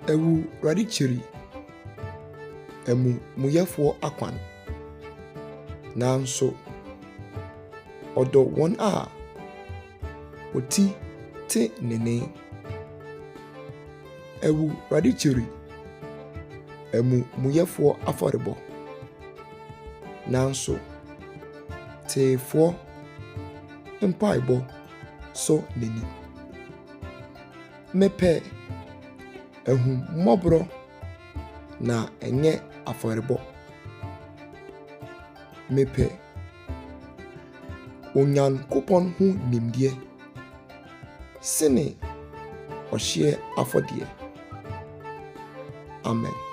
Awurade kyiri amumuyɛfoɔ akwan, nanso ɔdɔ wɔn a wɔti te nene. Awurade kyiri amumuyɛfoɔ afɔrebɔ, nanso teefoɔ mpaebɔ so n'ani. Mepɛ ahummɔborɔ na ɛnyɛ afɔrebɔ. Mepɛ Onyankopɔn ho nimdeɛ sene ɔhyeɛ afɔdeɛ. Amen.